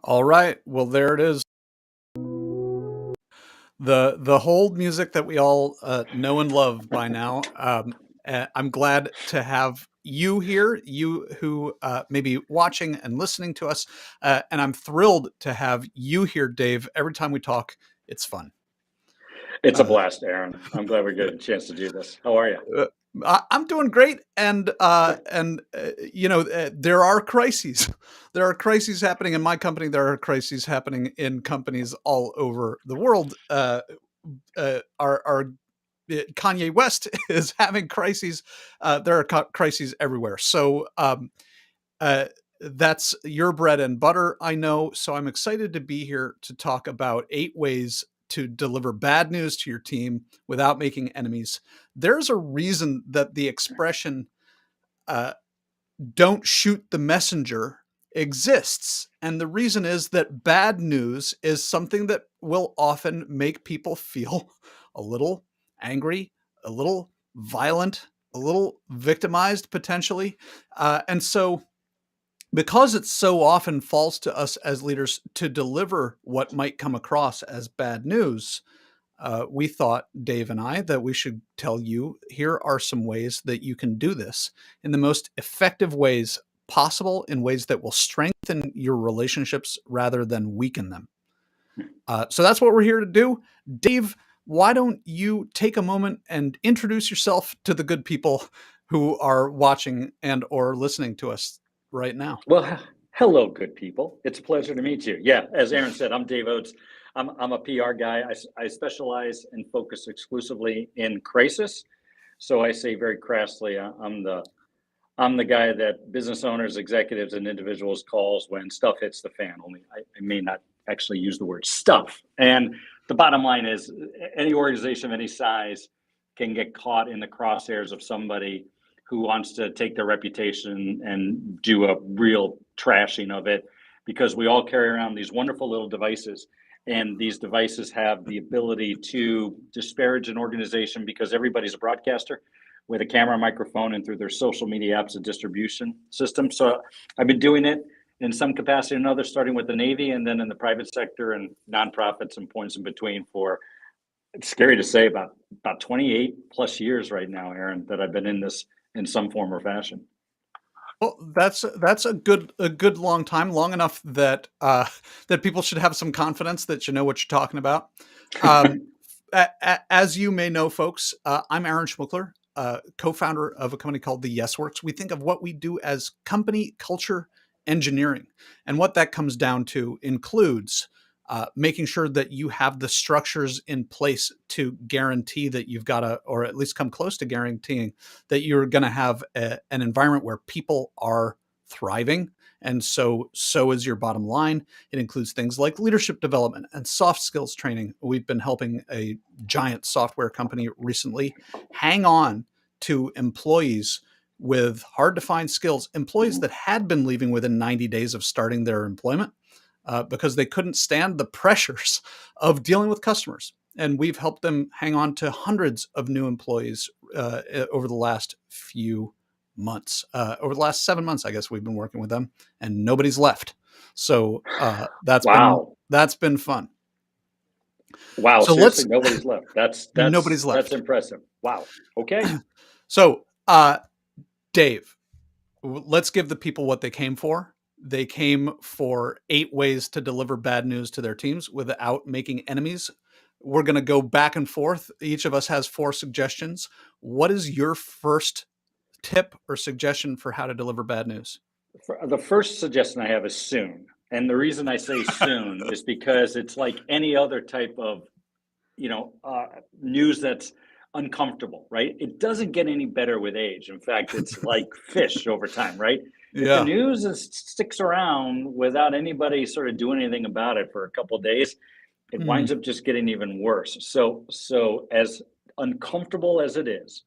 All right. Well, there it is. The whole music that we all know and love by now. I'm glad to have you here, you who may be watching and listening to us, and I'm thrilled to have you here, Dave. Every time we talk, it's fun. It's a Uh, blast, Aaron. I'm glad we get a chance to do this. How are you? uh, I'm doing great, there are crises. There are crises happening in my company. There are crises happening in companies all over the world. Our Kanye West is having crises. There are crises everywhere. Uh, that's your bread and butter, I know. So I'm excited to be here to talk about 8 ways to deliver bad news to your team without making enemies. There's a reason that the expression uh, "don't shoot the messenger" exists. And the reason is that bad news is something that will often make people feel a little angry, a little violent, a little victimized potentially. And so, because it so often falls to us as leaders to deliver what might come across as bad news, we thought, Dave and I, that we should tell you here are some ways that you can do this in the most effective ways possible, in ways that will strengthen your relationships rather than weaken them. So that's what we're here to do. Dave, why don't you take a moment and introduce yourself to the good people who are watching and or listening to us right now? Well, hello, good people. It's a pleasure to meet you. Yeah, as Aaron said, I'm Dave Oates. I'm a PR guy. I specialize and focus exclusively in crisis. So I say very crassly, I'm the guy that business owners, executives, and individuals calls when stuff hits the fan. Only I may not actually use the word stuff. And the bottom line is, any organization of any size can get caught in the crosshairs of somebody who wants to take their reputation and do a real trashing of it, because we all carry around these wonderful little devices. And these devices have the ability to disparage an organization because everybody's a broadcaster with a camera, microphone, and through their social media apps and distribution system. So I've been doing it in some capacity or another, starting with the Navy and then in the private sector and nonprofits and points in between for, it's scary to say, about 28 plus years right now, Aaron, that I've been in this in some form or fashion. Well, that's a good long time, long enough that that people should have some confidence that you know what you're talking about. Um, as you may know, folks, I'm Aaron Schmuckler, co-founder of a company called the Yes Works. We think of what we do as company culture engineering, and what that comes down to includes making sure that you have the structures in place to guarantee that you've got a, or at least come close to guaranteeing that you're going to have an environment where people are thriving. And so is your bottom line. It includes things like leadership development and soft skills training. We've been helping a giant software company recently hang on to employees with hard to find skills, employees that had been leaving within 90 days of starting their employment because they couldn't stand the pressures of dealing with customers. And we've helped them hang on to hundreds of new employees over the last few months. Over the last 7 months, I guess we've been working with them, and nobody's left. So Wow. that's been fun. Wow. So let's Seriously, nobody's left. That's nobody's that's that's left. impressive. Wow. Okay. So Dave, let's give the people what they came for. They came for 8 ways to deliver bad news to their teams without making enemies. We're going to go back and forth. Each of us has 4 suggestions. What is your first tip or suggestion for how to deliver bad news? The first suggestion I have is soon. And the reason I say soon is because it's like any other type of, news that's uncomfortable, right? It doesn't get any better with age. In fact, it's like fish over time, right? If the Yeah. news sticks around without anybody sort of doing anything about it for a couple of days, it winds Hmm. up just getting even worse. So as uncomfortable as it is,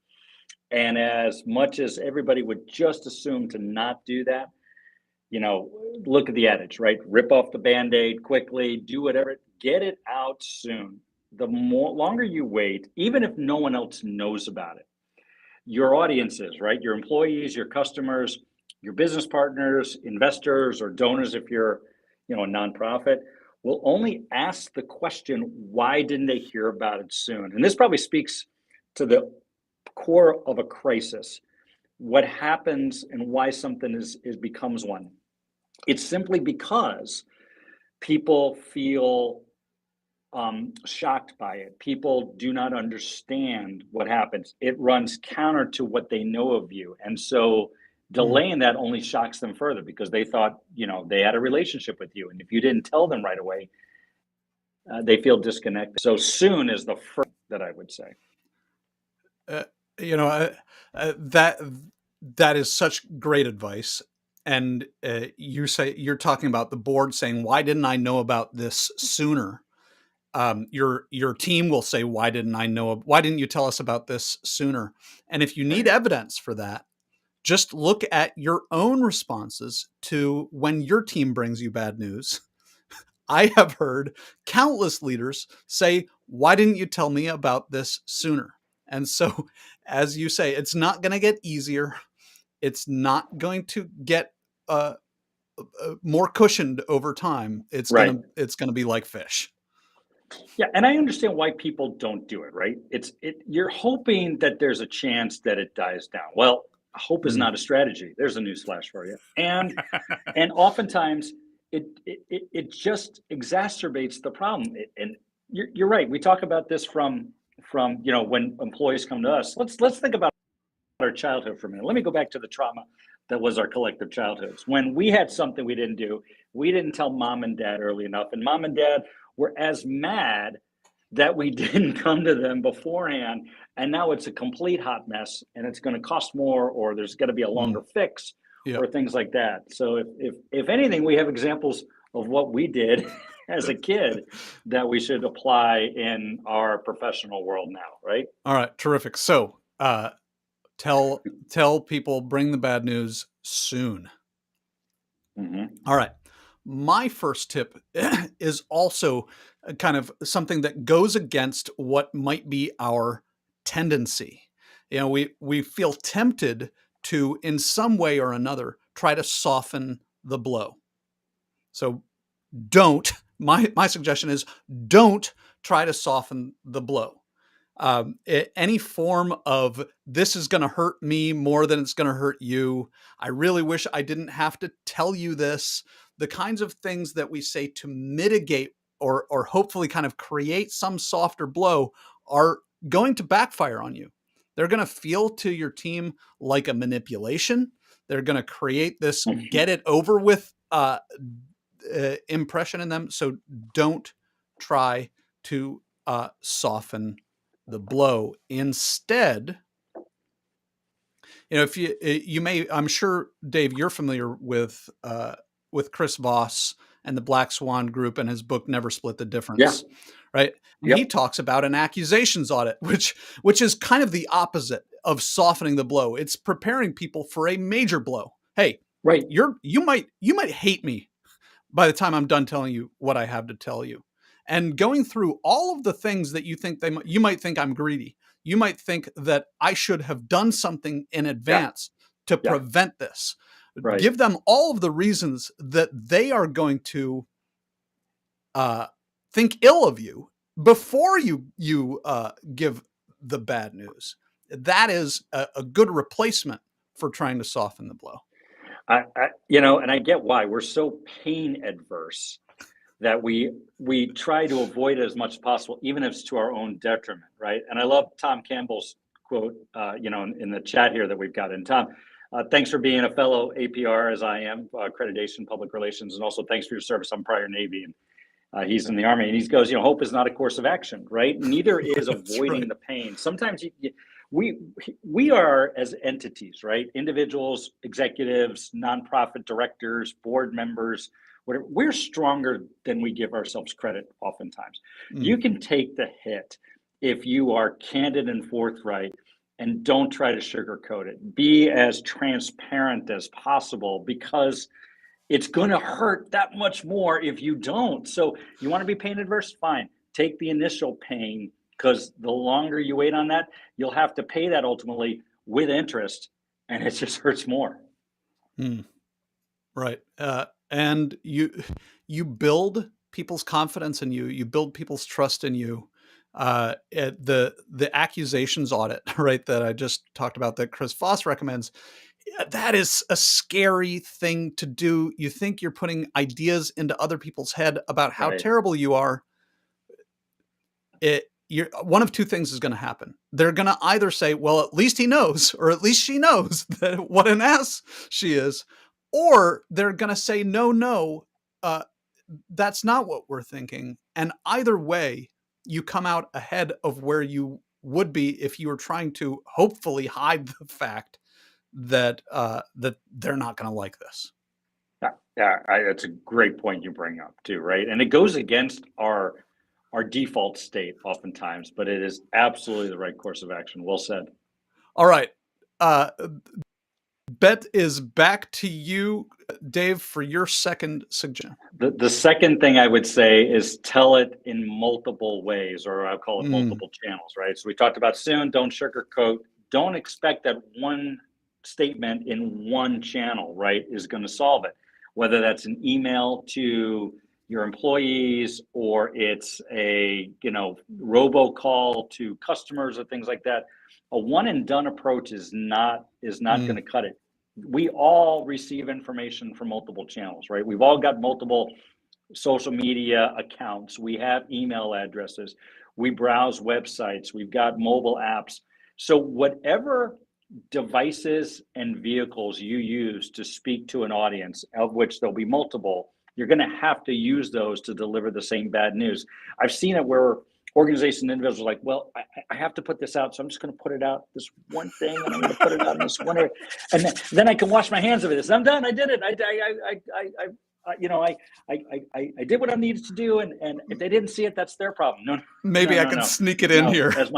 and as much as everybody would just assume to not do that, you know, look at the adage, right? Rip off the band-aid quickly, do whatever, get it out soon. The more longer you wait, even if no one else knows about it, your audiences, right? Your employees, your customers, your business partners, investors, or donors, if you're a nonprofit, will only ask the question, why didn't they hear about it soon? And this probably speaks to the core of a crisis. What happens and why something is becomes one. It's simply because people feel shocked by it. People do not understand what happens. It runs counter to what they know of you. And so Mm. delaying that only shocks them further because they thought, they had a relationship with you. And if you didn't tell them right away, they feel disconnected. So soon is the first that I would say. Uh, you know, that is such great advice. And you're talking about the board saying, "Why didn't I know about this sooner?" Your team will say, "Why didn't I know? Why didn't you tell us about this sooner?" And if you need Right. evidence for that, just look at your own responses to when your team brings you bad news. I have heard countless leaders say, "Why didn't you tell me about this sooner?" And so, as you say, it's not going to get easier. It's not going to get uh, more cushioned over time. Right. It's gonna be like fish. Yeah, and I understand why people don't do it, right? You're hoping that there's a chance that it dies down. Well, hope is Mm. not a strategy. There's a newsflash for you. And oftentimes it just exacerbates the problem. And you're right. We talk about this from when employees come to us. Let's think about our childhood for a minute. Let me go back to the trauma that was our collective childhoods. When we had something we didn't do, we didn't tell mom and dad early enough, and mom and dad were as mad that we didn't come to them beforehand. And now it's a complete hot mess, and it's going to cost more, or there's going to be a Mm. longer fix, Yep. or things like that. So if anything, we have examples of what we did as a kid that we should apply in our professional world now, right? All right, terrific. So, tell people, bring the bad news soon. Hmm. All right. My first tip is also kind of something that goes against what might be our tendency. We feel tempted to, in some way or another, try to soften the blow. So don't. My suggestion is don't try to soften the blow. Any form of this is going to hurt me more than it's going to hurt you. I really wish I didn't have to tell you this. The kinds of things that we say to mitigate or hopefully kind of create some softer blow are going to backfire on you. They're going to feel to your team like a manipulation. They're going to create this get it over with impression in them. So don't try to soften the blow. Instead, if you may, I'm sure, Dave, you're familiar with Chris Voss and the Black Swan Group and his book Never Split the Yeah. Difference, right? And he Yep. talks about an accusations audit, which is kind of the opposite of softening the blow. It's preparing people for a major blow. Hey, Right. you might hate me by the time I'm done telling you what I have to tell you. And going through all of the things that you might think I'm greedy. You might think that I should have done something in Yeah. advance to Yeah. prevent this. Right. Give them all of the reasons that they are going to uh, think ill of you before you give the bad news. That is a good replacement for trying to soften the blow. And I get why we're so pain adverse that we try to avoid it as much as possible, even if it's to our own detriment, right? And I love Tom Campbell's quote, in the chat here that we've got. And Tom, thanks for being a fellow APR as I am, accreditation, public relations, and also thanks for your service. I'm prior Navy, and he's in the Army, and he goes, hope is not a course of action, right? Neither is That's avoiding right. the pain. Sometimes we we are as entities, right? Individuals, executives, nonprofit directors, board members, whatever. We're stronger than we give ourselves credit. Oftentimes, Mm. you can take the hit if you are candid and forthright. And don't try to sugarcoat it. Be as transparent as possible because it's going to hurt that much more if you don't. So you want to be pain adverse? Fine. Take the initial pain because the longer you wait on that, you'll have to pay that ultimately with interest and it just hurts more. Mm. Right. and you build people's confidence in you. You build people's trust in you. The accusations audit, right, that I just talked about, that Chris Voss recommends, yeah, that is a scary thing to do. You think you're putting ideas into other people's head about how Right. terrible you are. You're, one of two things is going to happen. They're going to either say, well, at least he knows, or at least she knows that what an ass she is, or they're going to say, no, no, uh, that's not what we're thinking. And either way, you come out ahead of where you would be if you were trying to hopefully hide the fact that they're not going to like this. Yeah, yeah, that's a great point you bring up too, right? And it goes against our default state oftentimes, but it is absolutely the right course of action. Well said. All right. Uh, Bet is back to you, Dave, for your second suggestion. The second thing I would say is tell it in multiple ways, or I'll call it Mm, multiple channels, right? So we talked about soon, don't sugarcoat. Don't expect that one statement in one channel, right, is going to solve it. Whether that's an email to your employees or it's a, robocall to customers or things like that. A one and done approach is not going mm, to cut it. We all receive information from multiple channels, right? We've all got multiple social media accounts. We have email addresses. We browse websites. We've got mobile apps. So, whatever devices and vehicles you use to speak to an audience, of which there'll be multiple, you're going to have to use those to deliver the same bad news. I've seen it where organizations and individuals are like, well, I have to put this out, so I'm just going to put it out this one thing, and I'm going to put it out in this one area, and then I can wash my hands of it. I'm done. I did it. I did what I needed to do, and if they didn't see it, that's their problem. No, no, maybe I no, can no, sneak it in no. here. As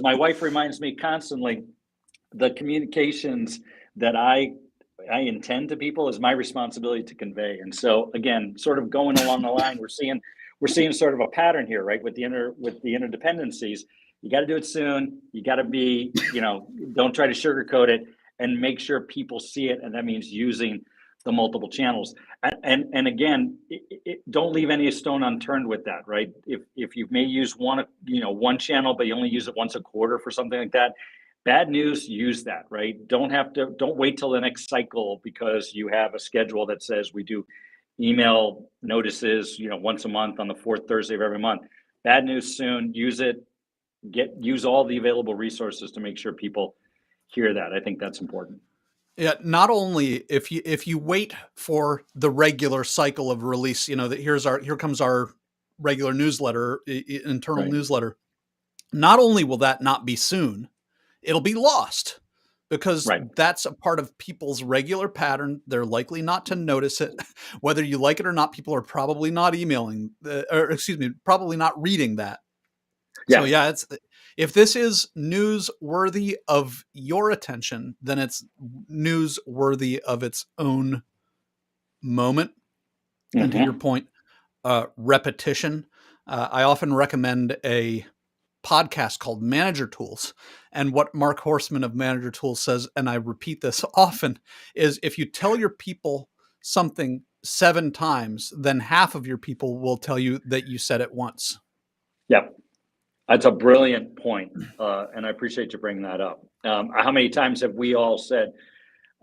my wife reminds me constantly, the communications that I intend to people is my responsibility to convey. And so again, sort of going along the line, we're seeing sort of a pattern here, right? With the interdependencies. You got to do it soon. You got to be, don't try to sugarcoat it, and make sure people see it. And that means using the multiple channels. And again, don't leave any stone unturned with that, right? If you may use one channel, but you only use it once a quarter for something like that, bad news, use that, right? Don't wait till the next cycle because you have a schedule that says we do email notices, once a month on the fourth Thursday of every month. Bad news soon, use it, use all the available resources to make sure people hear that. I think that's important. Yeah, not only if you wait for the regular cycle of release, that here comes our regular newsletter, internal Right. newsletter. Not only will that not be soon, it'll be lost because Right. that's a part of people's regular pattern. They're likely not to notice it. Whether you like it or not, people are probably not emailing, or excuse me, probably not reading that. So Yeah. yeah, it's if this is newsworthy of your attention, then it's newsworthy of its own moment. And to your Hmm. point, repetition. I often recommend a podcast called Manager Tools. And what Mark Horstman of Manager Tools says, and I repeat this often, is if you tell your people something 7 times, then half of your people will tell you that you said it once. Yeah. That's a brilliant point, and I appreciate you bringing that up. How many times have we all said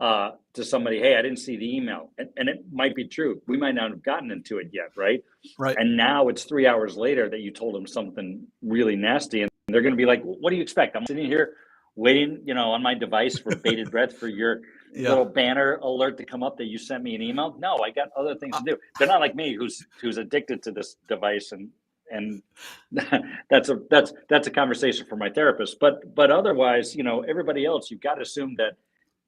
to somebody, "Hey, I didn't see the email," and it might be true. We might not have gotten into it yet, right? Right. And now it's 3 hours later that you told them something really nasty, and they're going to be like, "What do you expect? I'm sitting here waiting, on my device for bated breath for your Yeah. little banner alert to come up that you sent me an email." No, I got other things Uh, to do. They're not like me, who's addicted to this device, and that's a conversation for my therapist. But otherwise, everybody else, you've got to assume that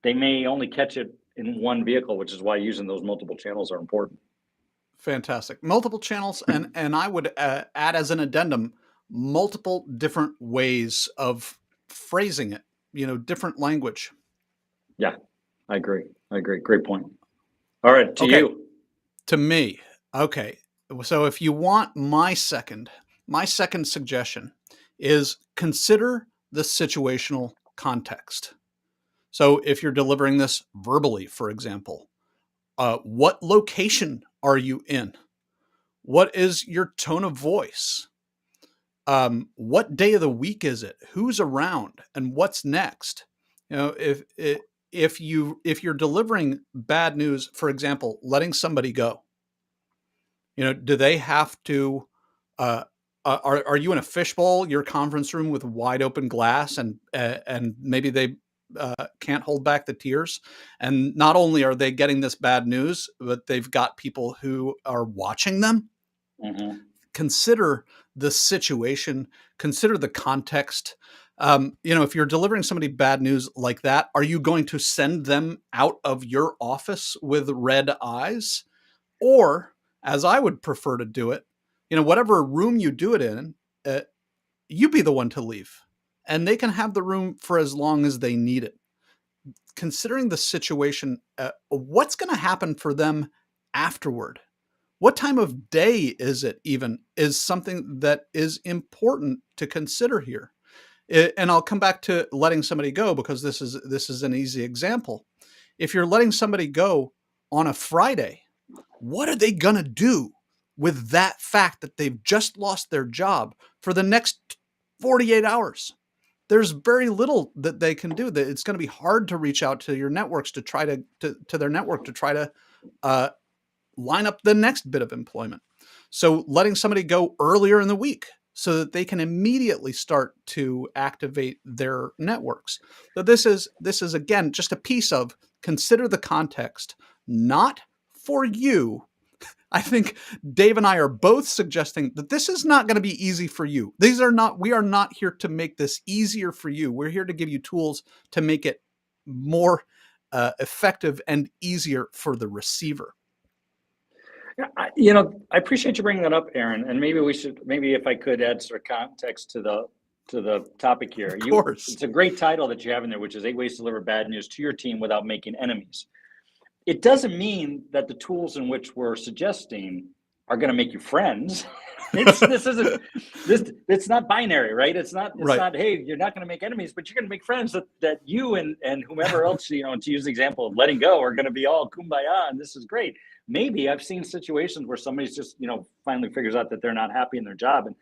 they may only catch it in one vehicle, which is why using those multiple channels are important. Fantastic. Multiple channels, and I would add as an addendum multiple different ways of phrasing it. Different language. Yeah, I agree. I agree. Great point. All right, to Okay, you. to me. Okay, so if you want my second suggestion is consider the situational context. So if you're delivering this verbally, for example, What location are you in? What is your tone of voice? What day of the week is it? Who's around? And what's next? You know, if you're delivering bad news, for example, letting somebody go, do they have to? Uh, are you in a fishbowl, your conference room with wide open glass, and maybe they can't hold back the tears, and not only are they getting this bad news, but they've got people who are watching them. Hmm. Consider the situation, consider the context. If you're delivering somebody bad news like that, are you going to send them out of your office with red eyes? Or, as I would prefer to do it, whatever room you do it in, uh, you be the one to leave. And they can have the room for as long as they need it. Considering the situation, what's going to happen for them afterward? What time of day is it even is something that is important to consider here. And I'll come back to letting somebody go because this is an easy example. If you're letting somebody go on a Friday, what are they going to do with that fact that they've just lost their job for the next 48 hours? There's very little that they can do. That it's going to be hard to reach out to your networks to try to their network to try to uh, line up the next bit of employment. So letting somebody go earlier in the week so that they can immediately start to activate their networks. So this is again just a piece of consider the context, not for you. I think Dave and I are both suggesting that this is not going to be easy for you. We are not here to make this easier for you. We're here to give you tools to make it more effective and easier for the receiver. Yeah, I appreciate you bringing that up, Aaron. And maybe if I could add sort of context to the topic here. Of course. It's a great title that you have in there, which is 8 Ways to Deliver Bad News to Your Team Without Making Enemies. It doesn't mean that the tools in which we're suggesting are going to make you friends. It's not binary, right? It's Right. not, hey, you're not going to make enemies, but you're going to make friends that you and whomever else, to use the example of letting go, are going to be all kumbaya, and this is great. Maybe I've seen situations where somebody's just, finally figures out that they're not happy in their job and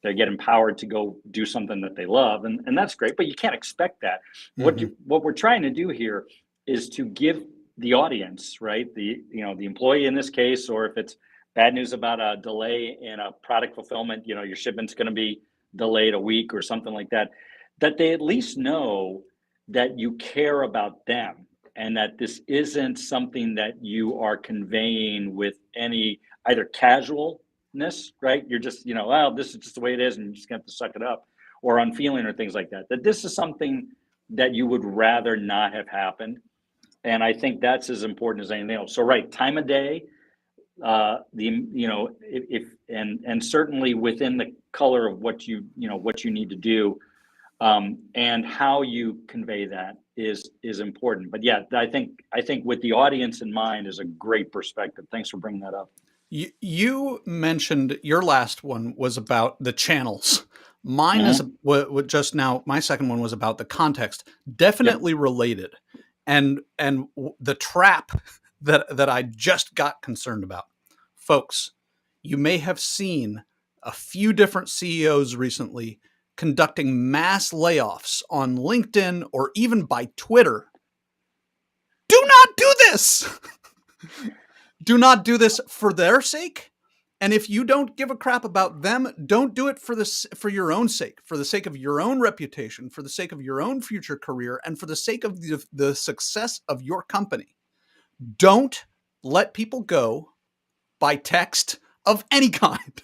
they get empowered to go do something that they love. And that's great, but you can't expect that. Mhm. What we're trying to do here is to give the audience, right? The employee in this case, or if it's bad news about a delay in a product fulfillment, your shipment's going to be delayed a week or something like that, that they at least know that you care about them and that this isn't something that you are conveying with any either casualness, right? You're just, well, this is just the way it is and you just have to suck it up, or unfeeling or things like that. That this is something that you would rather not have happened. And I think that's as important as anything else. So, right, time of day, if and certainly within the color of what you need to do, and how you convey that is important. But yeah, I think with the audience in mind is a great perspective. Thanks for bringing that up. You mentioned your last one was about the channels. Mine is Hmm. what just now. My second one was about the context. Yep. Definitely related, and the trap that I just got concerned about, folks. You may have seen a few different CEOs recently conducting mass layoffs on LinkedIn or even by Twitter. Do not do this. Do not do this for their sake. And if you don't give a crap about them, don't do it for your own sake, for the sake of your own reputation, for the sake of your own future career, and for the sake of the success of your company. Don't let people go by text of any kind.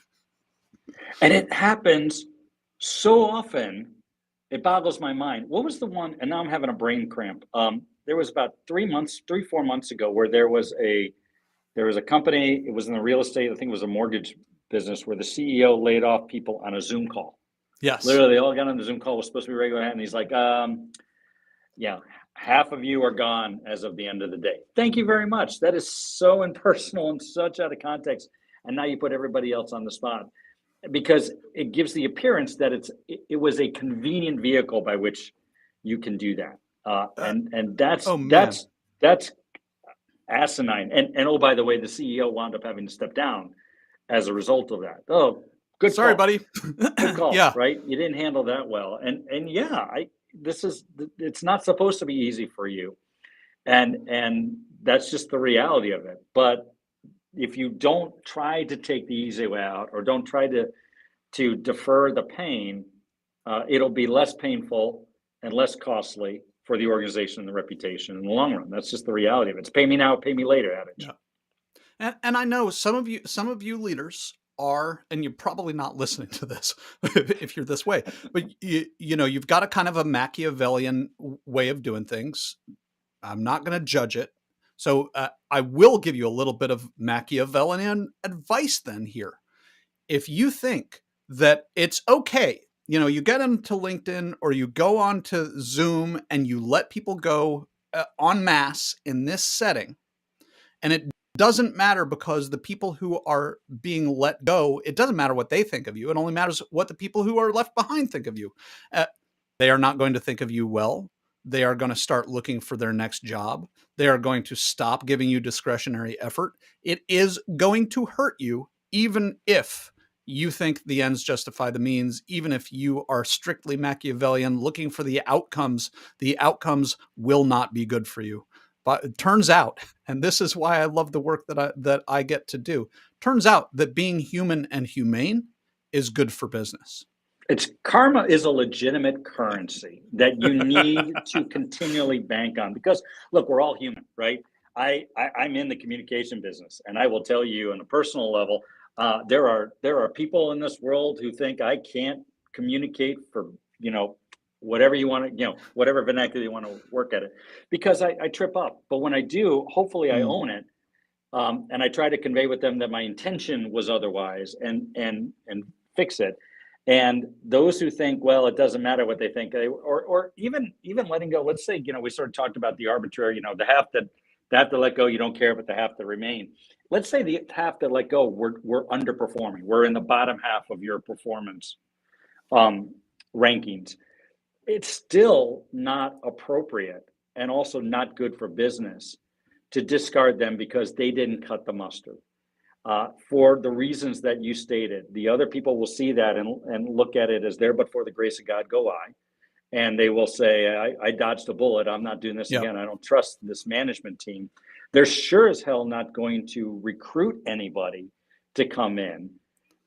And it happens so often, it boggles my mind. What was the one? And now I'm having a brain cramp. There was about 4 months ago, where there was a company. It was in the real estate. I think it was a mortgage business, where the CEO laid off people on a Zoom call. Yes. Literally, they all got on the Zoom call. It was supposed to be regular, and he's like, "Yeah, half of you are gone as of the end of the day. Thank you very much." That is so impersonal and such out of context. And now you put everybody else on the spot, because it gives the appearance that it was a convenient vehicle by which you can do that. Uh, And that's oh man. that's that's asinine. And oh, by the way, the CEO wound up having to step down as a result of that. Oh, good Sorry, call. buddy. Good call, Yeah. right? You didn't handle that well. And yeah, this is it's not supposed to be easy for you. And that's just the reality of it. But if you don't try to take the easy way out or don't try to defer the pain, it'll be less painful and less costly for the organization and the reputation in the long run. That's just the reality of it. It's pay me now, pay me later adage. Yeah. And I know some of you leaders are, and you're probably not listening to this if you're this way, but you've got a kind of a Machiavellian way of doing things. I'm not going to judge it. So I will give you a little bit of Machiavellian advice then here. If you think that it's okay, you get into LinkedIn or you go on to Zoom and you let people go en masse in this setting, and it doesn't matter because the people who are being let go, it doesn't matter what they think of you. It only matters what the people who are left behind think of you. Uh, they are not going to think of you well. They are going to start looking for their next job. They are going to stop giving you discretionary effort. It is going to hurt you, even if you think the ends justify the means, even if you are strictly Machiavellian looking for the outcomes will not be good for you. But it turns out, and this is why I love the work that I get to do, turns out that being human and humane is good for business. It's karma is a legitimate currency that you need to continually bank on because look, we're all human, right? I'm in the communication business, and I will tell you on a personal level, there are people in this world who think I can't communicate for whatever you want to whatever vernacular you want to work at it because I trip up. But when I do, hopefully I Mm, own it, and I try to convey with them that my intention was otherwise and fix it. And those who think, well, it doesn't matter what they think, or even letting go. Let's say we sort of talked about the arbitrary, the half that let go, you don't care, but the half that remain. Let's say the half that let go, we're underperforming. We're in the bottom half of your performance um, rankings. It's still not appropriate and also not good for business to discard them because they didn't cut the mustard for the reasons that you stated. The other people will see that and look at it as there, but for the grace of God go I. And they will say, I dodged a bullet. I'm not doing this yeah, again. I don't trust this management team. They're sure as hell not going to recruit anybody to come in.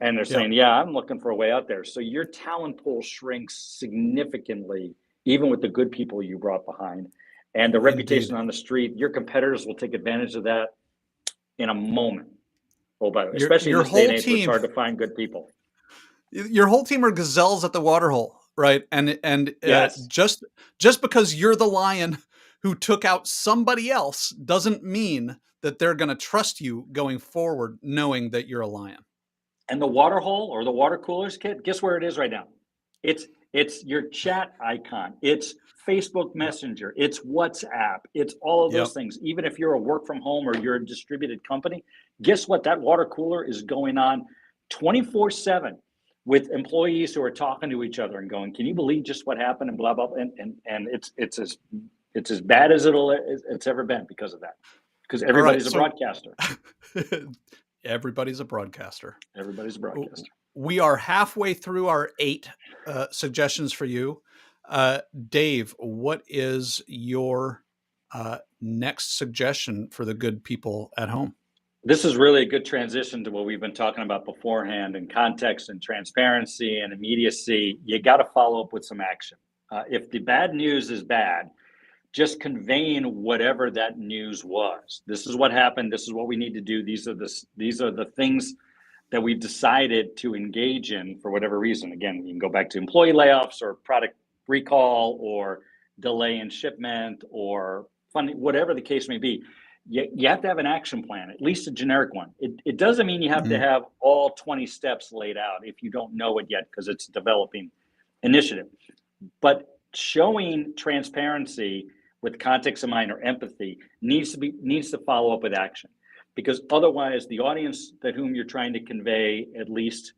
And they're yeah, saying, yeah, I'm looking for a way out there. So your talent pool shrinks significantly, even with the good people you brought behind. And the reputation indeed. on the street, your competitors will take advantage of that in a moment. Oh, by the way, Your especially in your this day and whole age where it's team, hard to find good people. your whole team are gazelles at the waterhole, right? And Yes. just because you're the lion who took out somebody else doesn't mean that they're going to trust you going forward, knowing that you're a lion. And the water hole or the water coolers kit, guess where it is right now? It's your chat icon. It's Facebook Yep, Messenger. It's WhatsApp. It's all of those yep, things. Even if you're a work from home or you're a distributed company, guess what? That water cooler is going on 24/7 with employees who are talking to each other and going, "Can you believe just what happened?" and blah blah. Blah. And it's as bad as it's ever been because of that. Because all right. everybody's a So broadcaster. everybody's a broadcaster. Everybody's a broadcaster. We are halfway through our 8 suggestions for you. Dave, what is your next suggestion for the good people at home? This is really a good transition to what we've been talking about beforehand in context and transparency and immediacy. You got to follow up with some action. If the bad news is bad, just conveying whatever that news was. This is what happened. This is what we need to do. These are the things that we've decided to engage in for whatever reason. Again, you can go back to employee layoffs or product recall or delay in shipment or funding, whatever the case may be. You have to have an action plan, at least a generic one. It doesn't mean you have to Mhm. have all 20 steps laid out if you don't know it yet because it's a developing initiative. But showing transparency with context in mind or empathy needs to follow up with action because otherwise the audience that whom you're trying to convey at least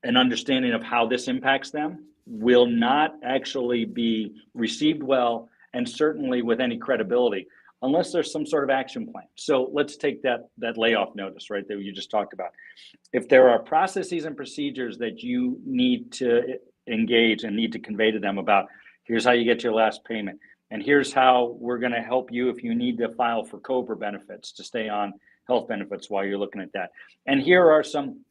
an understanding of how this impacts them will not actually be received well and certainly with any credibility unless there's some sort of action plan. So let's take that layoff notice, right, that you just talked about. If there are processes and procedures that you need to engage and need to convey to them about, here's how you get your last payment, and here's how we're going to help you if you need to file for COBRA benefits to stay on health benefits while you're looking at that. And here are some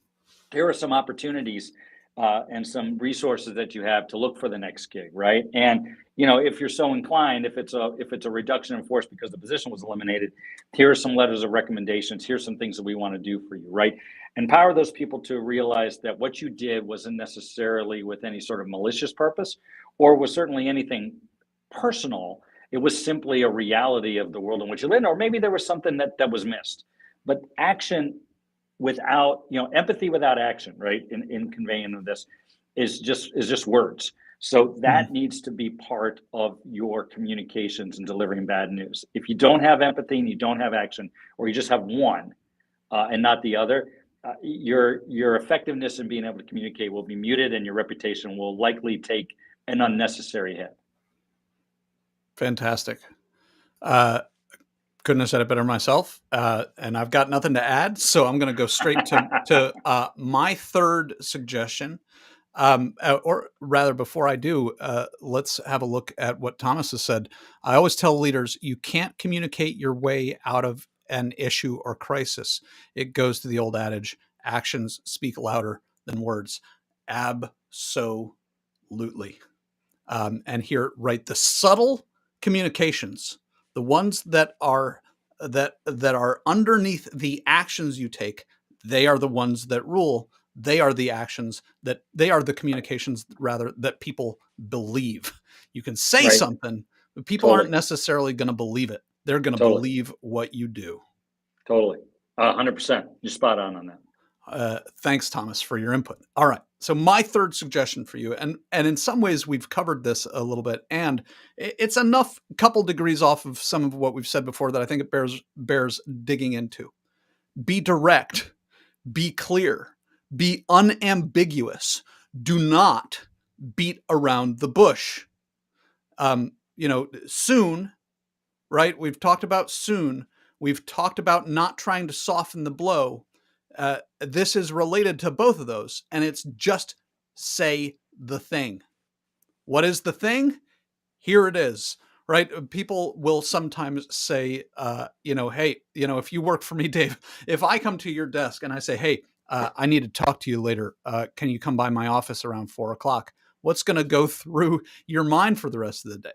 opportunities and some resources that you have to look for the next gig, right? And if you're so inclined, if it's a reduction in force because the position was eliminated, here are some letters of recommendations. Here's some things that we want to do for you, right? Empower those people to realize that what you did wasn't necessarily with any sort of malicious purpose, or was certainly anything personal. It was simply a reality of the world in which you live, or maybe there was something that was missed. But action without empathy without action, right, in conveying of this is just words. So Mhm. that needs to be part of your communications and delivering bad news. If you don't have empathy and you don't have action, or you just have one and not the other, your effectiveness in being able to communicate will be muted, and your reputation will likely take an unnecessary hit. Fantastic. Uh, couldn't have said it better myself. And I've got nothing to add, so I'm going to go straight to my third suggestion. Or rather, before I do, let's have a look at what Thomas has said. I always tell leaders, you can't communicate your way out of an issue or crisis. It goes to the old adage, actions speak louder than words. Absolutely. And here, right, the subtle communications, the ones that are underneath the actions you take, they are the ones that rule. They are the actions that they are the communications rather that people believe. You can say Right. something, but people aren't Totally. necessarily going to believe it. They're going to Totally. believe what you do. Totally. 100%. You're spot on that. Thanks, Thomas, for your input. All right. So my third suggestion for you, and in some ways we've covered this a little bit, and it's enough couple degrees off of some of what we've said before that I think it bears digging into. Be direct, be clear, be unambiguous. Do not beat around the bush. Soon, right? We've talked about soon. We've talked about not trying to soften the blow. This is related to both of those, and it's just say the thing. What is the thing? Here it is, right? People will sometimes say, hey, if you work for me, Dave, if I come to your desk and I say, hey, I need to talk to you later, can you come by my office around 4 o'clock? What's going to go through your mind for the rest of the day?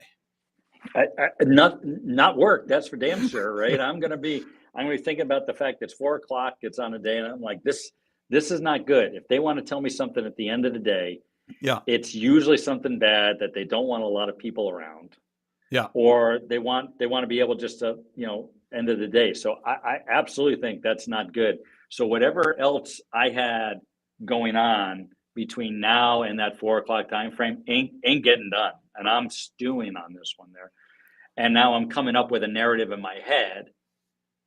Not work. That's for damn sure, right? I'm gonna be thinking about the fact that it's 4 o'clock. It's on a day, and I'm like, this is not good. If they want to tell me something at the end of the day, Yeah, it's usually something bad that they don't want a lot of people around, yeah, or they want to be able just to end of the day. So I absolutely think that's not good. So whatever else I had going on between now and that 4 o'clock time frame ain't getting done, and I'm stewing on this one there. And now I'm coming up with a narrative in my head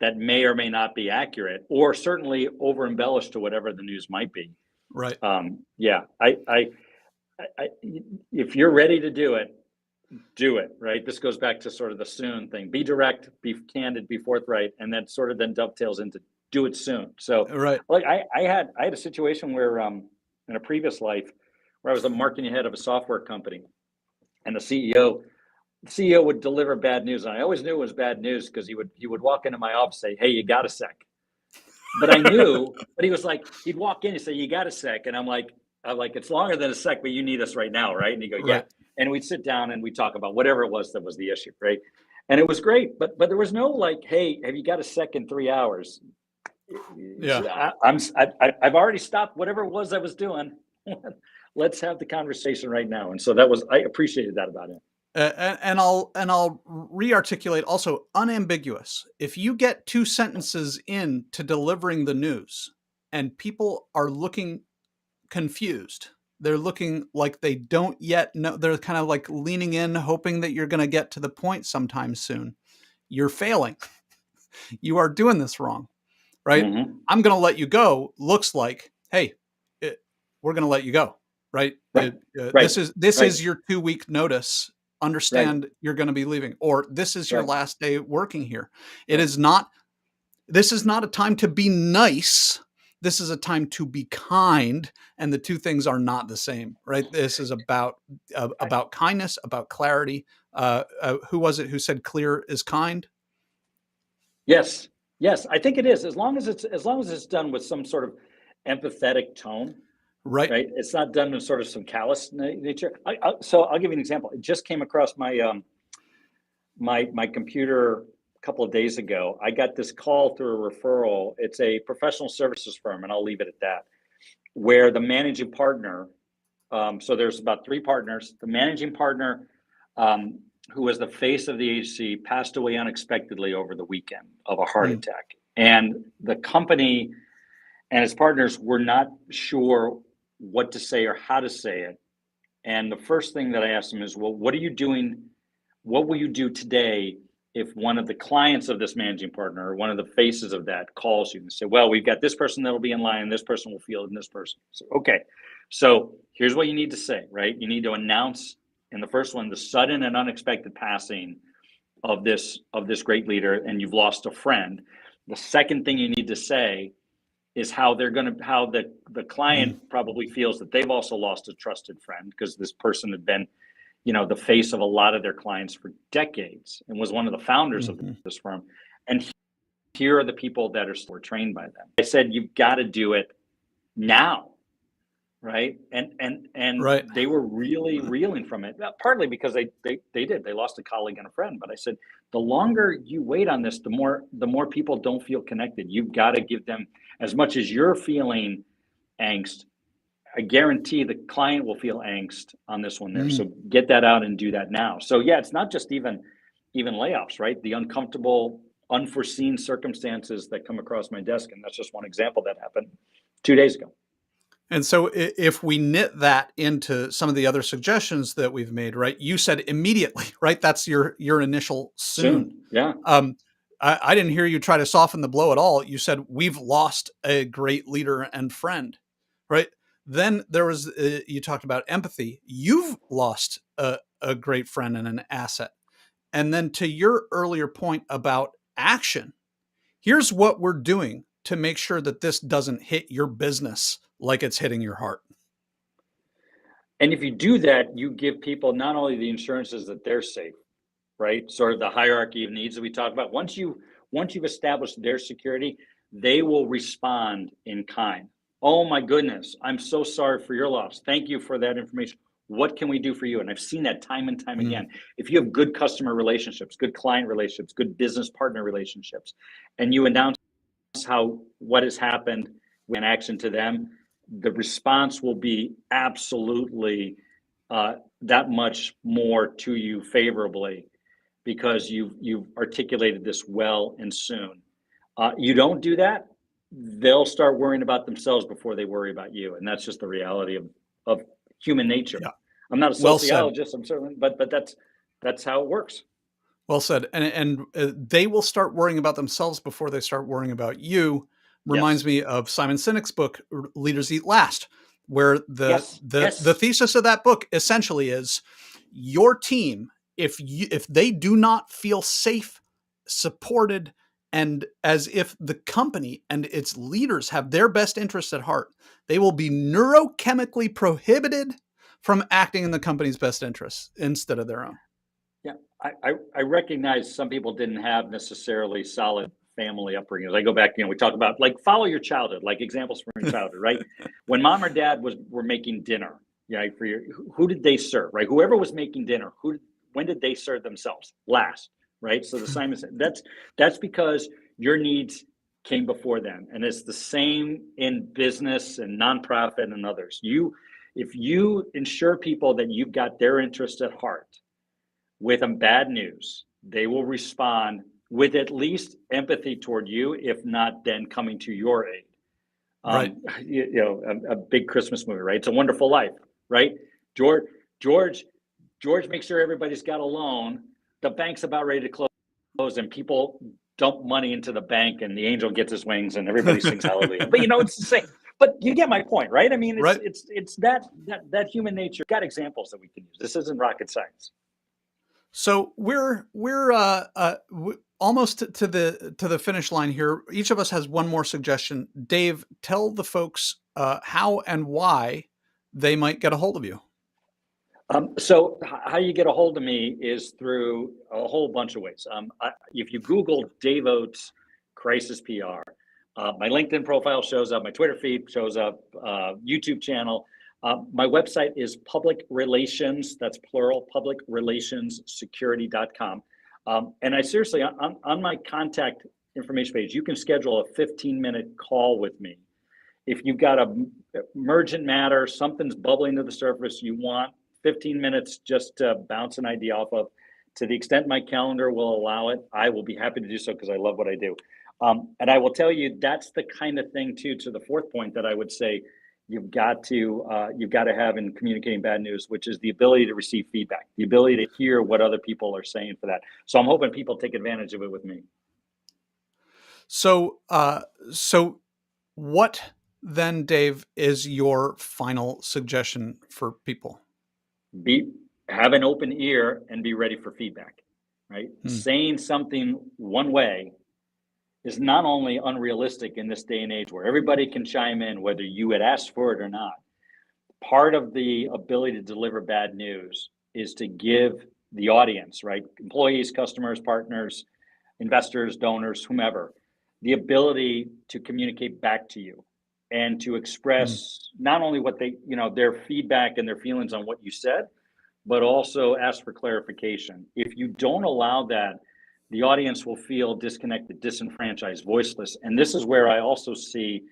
that may or may not be accurate, or certainly over embellished to whatever the news might be. right. Yeah, I, if you're ready to do it, right? This goes back to sort of the soon thing. Be direct, be candid, be forthright, and that sort of then dovetails into do it soon. So, Right. like I had a situation where in a previous life where I was a marketing head of a software company, and the CEO would deliver bad news, and I always knew it was bad news because he would walk into my office and say, "Hey, you got a sec?" But I knew, but he was like, he'd walk in and say, "You got a sec?" And I'm like, "It's longer than a sec, but you need us right now, right?" And he'd go, "Yeah." Right. And we'd sit down and we'd talk about whatever it was that was the issue, right? And it was great, but there was no like, "Hey, have you got a sec in 3 hours?" Yeah. I've already stopped whatever it was I was doing. Let's have the conversation right now. And so I appreciated that about him. And I'll rearticulate also unambiguous. If you get two sentences in to delivering the news and people are looking confused, they're looking like they don't yet know, they're kind of like leaning in, hoping that you're going to get to the point sometime soon. You're failing. You are doing this wrong, right? Mm-hmm. I'm going to let you go. Looks like, hey, we're going to let you go, right? Right, right, This is right. your 2 week notice. Right. understand you're going to be leaving, or this is your Right. last day working here. It Right. is not, this is not a time to be nice. This is a time to be kind. And the two things are not the same, right? This is I, about kindness, about clarity. Who was it who said clear is kind? yes. Yes. I think it is. As long as it's done with some sort of empathetic tone, Right. right? It's not done in sort of some callous nature. So I'll give you an example. It just came across my computer a couple of days ago. I got this call through a referral. It's a professional services firm, and I'll leave it at that, where the managing partner, so there's about three partners. The managing partner, who was the face of the agency, passed away unexpectedly over the weekend of a heart Mm, attack. And the company and its partners were not sure what to say or how to say it. And the first thing that I asked them is, well, what are you doing? What will you do today if one of the clients of this managing partner or one of the faces of that calls you and say, well, we've got this person that'll be in line and this person will field and this person. So, okay. So here's what you need to say, right? You need to announce in the first one, the sudden and unexpected passing of this great leader, and you've lost a friend. The second thing you need to say is how the mm, client probably feels that they've also lost a trusted friend because this person had been, the face of a lot of their clients for decades and was one of the founders of mhm. this firm. And here are the people that are still trained by them. I said, you've got to do it now, right? And Right. they were really reeling from it, partly because they lost a colleague and a friend. But I said, the longer you wait on this, the more people don't feel connected. You've got to give them, as much as you're feeling angst, I guarantee the client will feel angst on this one there. Mm. So get that out and do that now. So yeah, it's not just even layoffs, right? The uncomfortable, unforeseen circumstances that come across my desk, and that's just one example that happened 2 days ago. And so if we knit that into some of the other suggestions that we've made, right? You said immediately, right? That's your initial soon. Soon, yeah. Um, I didn't hear you try to soften the blow at all. You said we've lost a great leader and friend, right? Then there was you talked about empathy. You've lost a great friend and an asset. And then to your earlier point about action, here's what we're doing to make sure that this doesn't hit your business like it's hitting your heart. And if you do that, you give people not only the insurances that they're safe, right? Sort of the hierarchy of needs that we talk about. Once you've established their security, they will respond in kind. Oh my goodness, I'm so sorry for your loss. Thank you for that information. What can we do for you? And I've seen that time and time Mm, again. If you have good customer relationships, good client relationships, good business partner relationships, and you announce how what has happened in action to them, the response will be absolutely that much more to you favorably because you've articulated this well and soon. You don't do that, they'll start worrying about themselves before they worry about you, and that's just the reality of human nature. yeah. I'm not a Well said. sociologist, I'm certainly, but that's how it works. Well said. And they will start worrying about themselves before they start worrying about you. Reminds Yes, me of Simon Sinek's book Leaders Eat Last, where yes, the yes. thesis of that book essentially is your team, if they do not feel safe, supported, and as if the company and its leaders have their best interests at heart, they will be neurochemically prohibited from acting in the company's best interests instead of their own. Yeah, I recognize some people didn't have necessarily solid family upbringings. I go back, we talk about like follow your childhood, like examples from your childhood, right? When mom or dad were making dinner, yeah, for your who did they serve, right? Whoever was making dinner, when did they serve themselves last, right? So the Simon said that's because your needs came before them, and it's the same in business and nonprofit and others. If you ensure people that you've got their interest at heart with a bad news, they will respond with at least empathy toward you, if not then coming to your aid. Right. A big Christmas movie, right? It's a Wonderful Life, right? George, George, George makes sure everybody's got a loan. The bank's about ready to close, and people dump money into the bank, and the angel gets his wings, and everybody sings hallelujah. But it's the same. But you get my point, right? I mean, it's Right. it's it's that human nature. Got examples that we can use. This isn't rocket science. So we're almost to the finish line here. Each of us has one more suggestion. Dave, tell the folks how and why they might get a hold of you. How you get a hold of me is through a whole bunch of ways. If you Google Dave Oates Crisis PR, my LinkedIn profile shows up, my Twitter feed shows up, YouTube channel. My website is public relations, that's plural, publicrelationssecurity.com. And I seriously, on my contact information page, you can schedule a 15-minute call with me. If you've got a emergent matter, something's bubbling to the surface, you want 15 minutes just to bounce an idea off of, to the extent my calendar will allow it, I will be happy to do so because I love what I do. And I will tell you, that's the kind of thing too, to the fourth point that I would say you've got to have in communicating bad news, which is the ability to receive feedback, the ability to hear what other people are saying for that. So I'm hoping people take advantage of it with me. So what then, Dave, is your final suggestion for people? Be Have an open ear and be ready for feedback, right? Hmm. Saying something one way is not only unrealistic in this day and age where everybody can chime in whether you had asked for it or not. Part of the ability to deliver bad news is to give the audience, right? Employees, customers, partners, investors, donors, whomever, the ability to communicate back to you and to Hmm. express not only what they, their feedback and their feelings on what you said, but also ask for clarification. If you don't allow that, the audience will feel disconnected, disenfranchised, voiceless. And this is where I also see,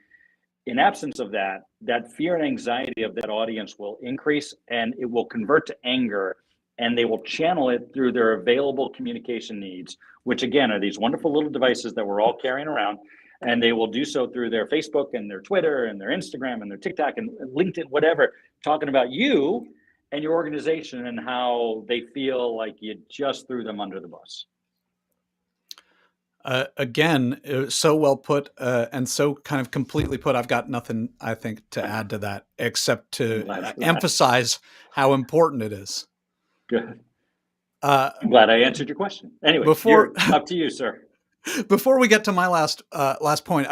in absence of that, that fear and anxiety of that audience will increase and it will convert to anger, and they will channel it through their available communication needs, which again are these wonderful little devices that we're all carrying around. And they will do so through their Facebook and their Twitter and their Instagram and their TikTok and LinkedIn, whatever, talking about you and your organization and how they feel like you just threw them under the bus. Again, it was so well put and so kind of completely put. I've got nothing, I think, to add to that except I'm to glad for that. emphasize how important it is. Good. Uh, I'm glad I answered your question. Anyway, before you're up to you, sir. before we get to my last point,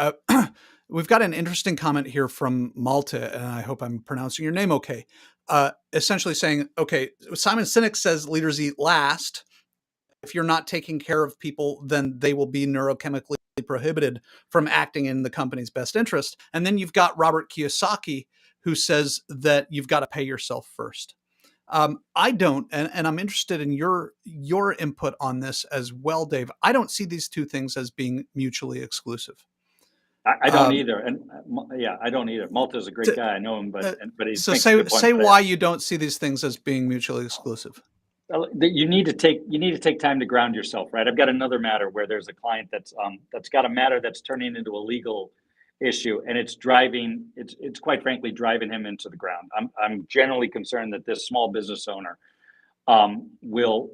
we've got an interesting comment here from Malta, and I hope I'm pronouncing your name okay. Essentially saying, okay, Simon Sinek says leaders eat last. If you're not taking care of people, then they will be neurochemically prohibited from acting in the company's best interest. And then you've got Robert Kiyosaki, who says that you've got to pay yourself first. I don't, and I'm interested in your input on this as well, Dave. I don't see these two things as being mutually exclusive. I don't Um, either, and yeah, I don't either. Malta's a great to, guy. I know him, but he so makes a good point. say But yeah, why you don't see these things as being mutually exclusive. well, you need to take time to ground yourself, right? I've got another matter where there's a client that's got a matter that's turning into a legal issue, and it's quite frankly driving him into the ground. I'm generally concerned that this small business owner will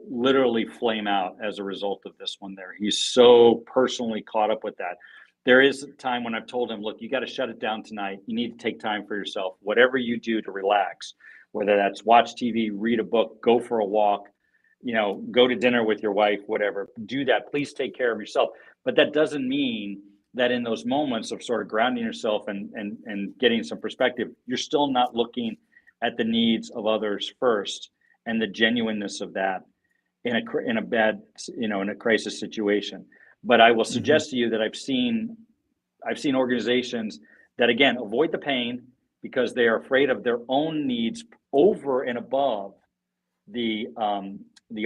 literally flame out as a result of this one there. He's so personally caught up with that. There is a time when I've told him, look, you got to shut it down tonight. You need to take time for yourself. Whatever you do to relax, whether that's watch TV, read a book, go for a walk, go to dinner with your wife, whatever, do that. Please take care of yourself. But that doesn't mean that in those moments of sort of grounding yourself and getting some perspective, you're still not looking at the needs of others first and the genuineness of that in a bad, in a crisis situation. But I will Mm-hmm. suggest to you that I've seen organizations that again avoid the pain because they are afraid of their own needs over and above the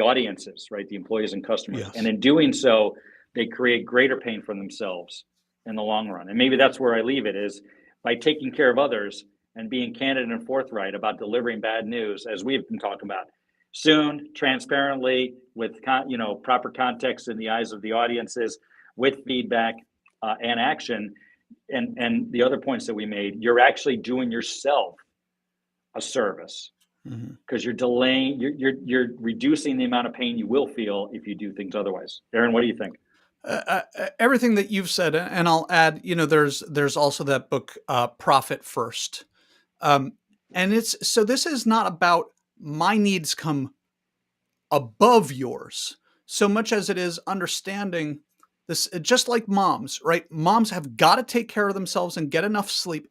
audiences, right, the employees and customers, and Yes. in doing so they create greater pain for themselves in the long run. And maybe that's where I leave it, is by taking care of others and being candid and forthright about delivering bad news, as we've been talking about, soon, transparently, with proper context in the eyes of the audiences, with feedback and action, and the other points that we made, you're actually doing yourself a service Mm-hmm. because you're delaying, you're reducing the amount of pain you will feel if you do things otherwise. Aaron, what do you think? Everything that you've said, and I'll add, there's also that book, Profit First, um, and it's so this is not about my needs come above yours, so much as it is understanding this. Just like moms, right? Moms have got to take care of themselves and get enough sleep,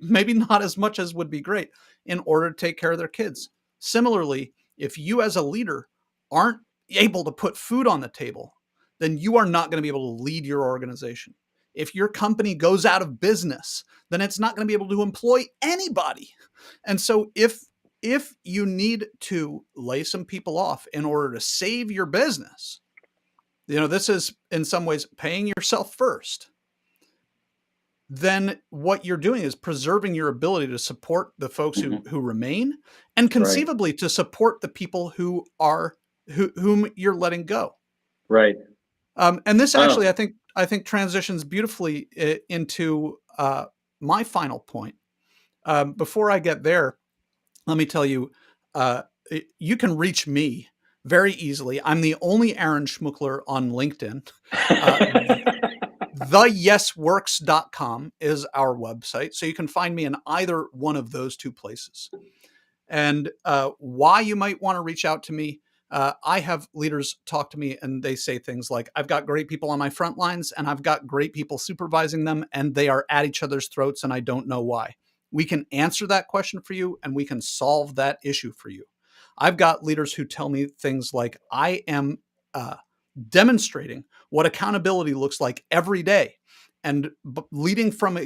maybe not as much as would be great, in order to take care of their kids. Similarly, if you as a leader aren't able to put food on the table, then you are not going to be able to lead your organization. If your company goes out of business, then it's not going to be able to employ anybody. And so if you need to lay some people off in order to save your business, this is in some ways paying yourself first. Then what you're doing is preserving your ability to support the folks who Mm-hmm. remain, and Right. conceivably to support the people whom you're letting go. Right. And this actually, Oh. I think transitions beautifully into my final point. Before I get there, let me tell you, uh, you can reach me very easily. I'm the only Aaron Schmuckler on LinkedIn. Uh, theyesworks.com is our website. So you can find me in either one of those two places. And why you might want to reach out to me. I have leaders talk to me and they say things like, I've got great people on my front lines and I've got great people supervising them, and they are at each other's throats and I don't know why. We can answer that question for you and we can solve that issue for you. I've got leaders who tell me things like, I am uh, demonstrating what accountability looks like every day. And leading from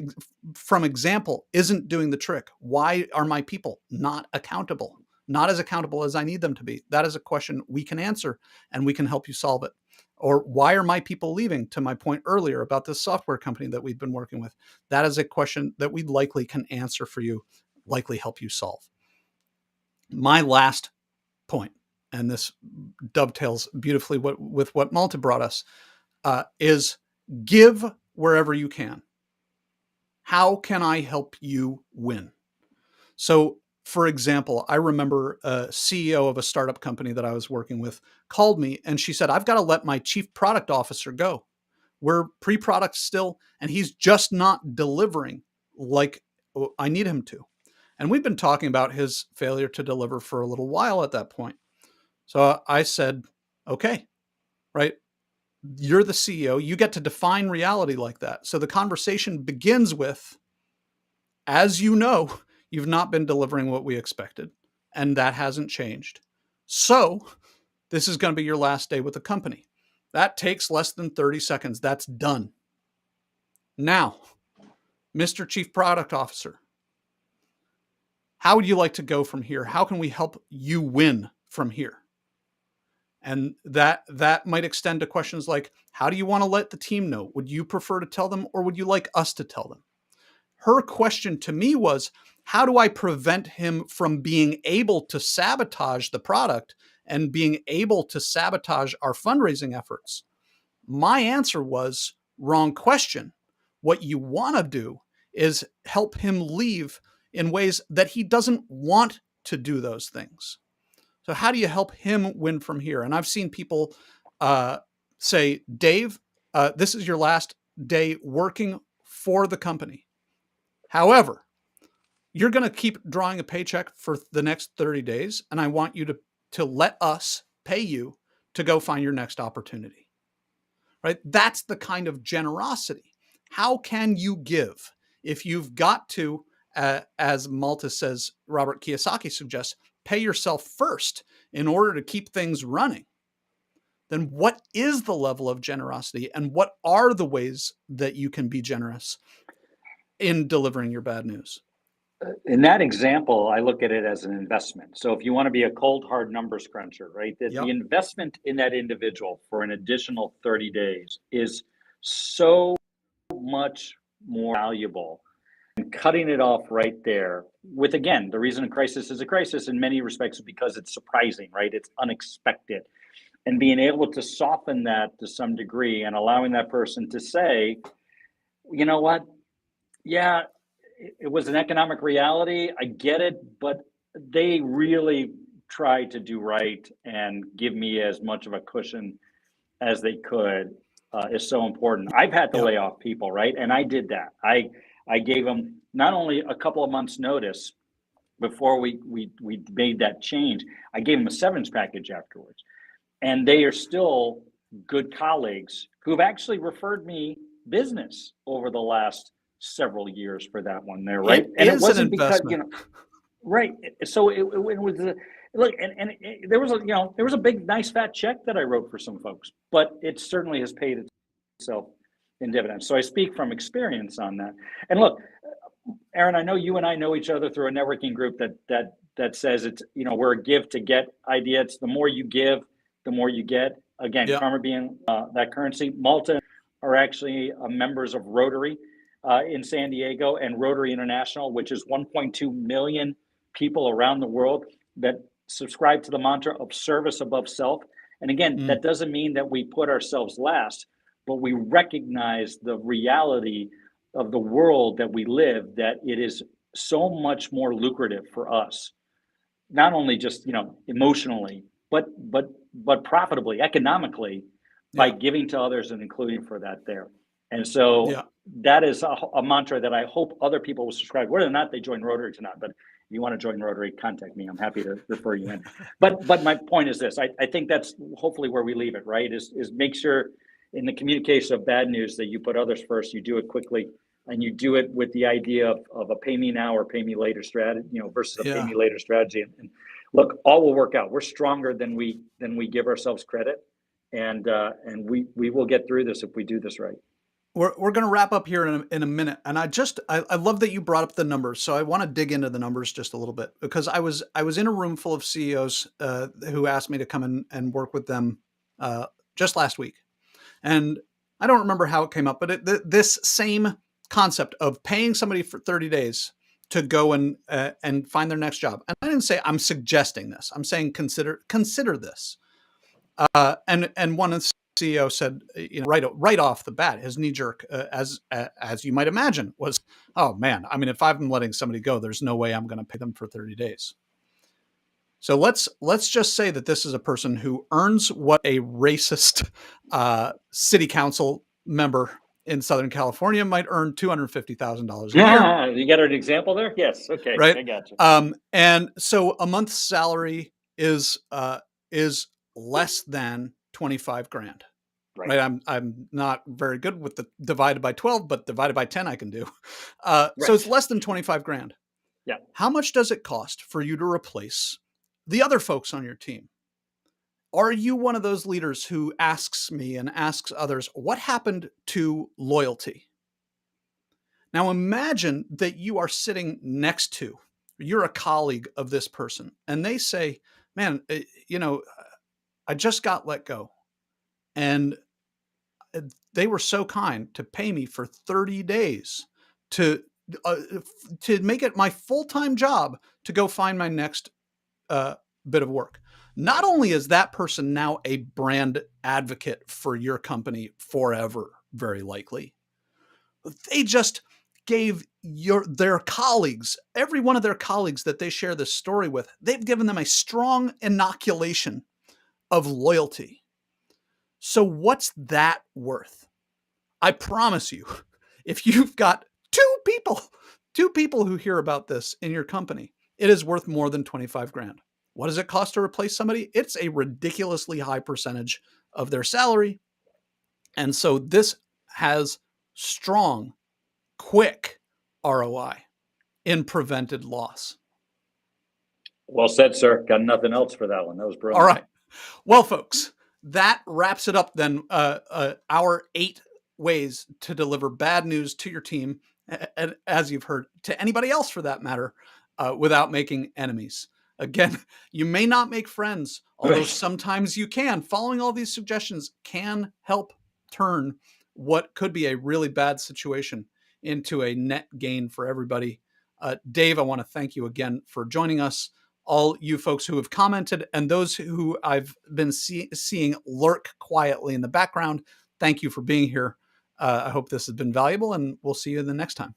example isn't doing the trick. Why are my people not accountable? Not as accountable as I need them to be? That is a question we can answer and we can help you solve it. Or why are my people leaving? To my point earlier about this software company that we've been working with, that is a question that we likely can answer for you, likely help you solve. My last point, and this dovetails beautifully with what Malta brought us, is give wherever you can. How can I help you win? So, for example, I remember a CEO of a startup company that I was working with called me and she said, I've got to let my chief product officer go. We're pre product still, and he's just not delivering like I need him to. And we've been talking about his failure to deliver for a little while at that point. So I said, okay, right. You're the CEO. You get to define reality like that. So the conversation begins with, as you know, you've not been delivering what we expected, and that hasn't changed. So this is going to be your last day with the company. That takes less than 30 seconds. That's done. Now, Mr. Chief Product Officer, how would you like to go from here? How can we help you win from here? And that might extend to questions like, how do you want to let the team know? Would you prefer to tell them, or would you like us to tell them? Her question to me was, how do I prevent him from being able to sabotage the product and being able to sabotage our fundraising efforts? My answer was, wrong question. What you want to do is help him leave in ways that he doesn't want to do those things. So how do you help him win from here? And I've seen people say, Dave, this is your last day working for the company. However, you're going to keep drawing a paycheck for the next 30 days, and I want you to let us pay you to go find your next opportunity. Right? That's the kind of generosity. How can you give if you've got to, as Malta says, Robert Kiyosaki suggests, pay yourself first in order to keep things running? Then what is the level of generosity, and what are the ways that you can be generous in delivering your bad news? In that example, I look at it as an investment. So if you want to be a cold, hard numbers cruncher, right, that the Yep. investment in that individual for an additional 30 days is so much more valuable. And cutting it off right there with, again, the reason a crisis is a crisis in many respects is because it's surprising, right? It's unexpected. And being able to soften that to some degree and allowing that person to say, you know what? Yeah, it was an economic reality. I get it, but they really tried to do right and give me as much of a cushion as they could is so important. I've had to Yep. lay off people, right? And I did that. I gave them not only a couple of months notice, before we made that change. I gave them a severance package afterwards, and they are still good colleagues who've actually referred me business over the last several years for that one there, right? It And it is an wasn't because, investment. right. So it was look, and there was a, there was a big, nice, fat check that I wrote for some folks, but it certainly has paid itself in dividends. So I speak from experience on that. And look, Aaron, I know you and I know each other through a networking group that says it's, we're a give to get idea. It's the more you give, the more you get. Again, Yeah. karma being that currency. Malta are actually members of Rotary in San Diego, and Rotary International, which is 1.2 million people around the world that subscribe to the mantra of service above self. And again, Mm, that doesn't mean that we put ourselves last, but we recognize the reality of the world that we live, that it is so much more lucrative for us, not only just, emotionally, but profitably, economically, by yeah. giving to others and including for that there. And so Yeah. that is a mantra that I hope other people will subscribe, whether or not they join Rotary or not. But if you want to join Rotary, contact me. I'm happy to refer you in. But my point is this: I think that's hopefully where we leave it. Right? Is make sure in the communication of bad news that you put others first. You do it quickly, and you do it with the idea of a pay me now or pay me later strategy, versus a pay Yeah. me later strategy. And look, all will work out. We're stronger than we give ourselves credit, and we will get through this if we do this right. We're going to wrap up here in a minute, and I love that you brought up the numbers. So I want to dig into the numbers just a little bit, because I was in a room full of CEOs who asked me to come in and work with them uh, just last week, and I don't remember how it came up, but this same concept of paying somebody for 30 days to go and find their next job. And I didn't say I'm suggesting this. I'm saying consider this. And one of the CEO said, right off the bat, his knee jerk, as you might imagine, was, "Oh man, I mean, if I'm letting somebody go, there's no way I'm going to pay them for 30 days." So let's just say that this is a person who earns what a racist city council member in Southern California might earn $250,000 a year, Yeah, you got an example there. Yes. Okay, right? I got you. And so a month's salary is less than 25 grand. Right. Right. I'm not very good with the divided by 12, but divided by 10 I can do. So it's Right. less than 25 grand. Yeah. How much does it cost for you to replace the other folks on your team? Are you one of those leaders who asks me and asks others, what happened to loyalty? Now imagine that you are sitting next to, you're a colleague of this person, and they say, man, I just got let go. And they were so kind to pay me for 30 days to uh, to make it my full-time job to go find my next bit of work. Not Right. only is that person now a brand advocate for your company forever, very likely, they just gave their colleagues, every one of their colleagues that they share this story with, they've given them a strong inoculation of loyalty. So what's that worth? I promise you, if you've got two people who hear about this in your company, it is worth more than 25 grand. What does it cost to replace somebody? It's a ridiculously high percentage of their salary. And so this has strong, quick ROI in prevented loss. Well said, sir. Got nothing else for that one. That was All brilliant. right. Well, folks, that wraps it up then. Our 8 ways to deliver bad news to your team, and as you've heard, to anybody else for that matter, without making enemies. Again, you may not make friends, although Right. sometimes you can. Following all these suggestions can help turn what could be a really bad situation into a net gain for everybody. Dave, I want to thank you again for joining us. All you folks who have commented and those who I've been seeing lurk quietly in the background, thank you for being here. I hope this has been valuable, and we'll see you in the next time.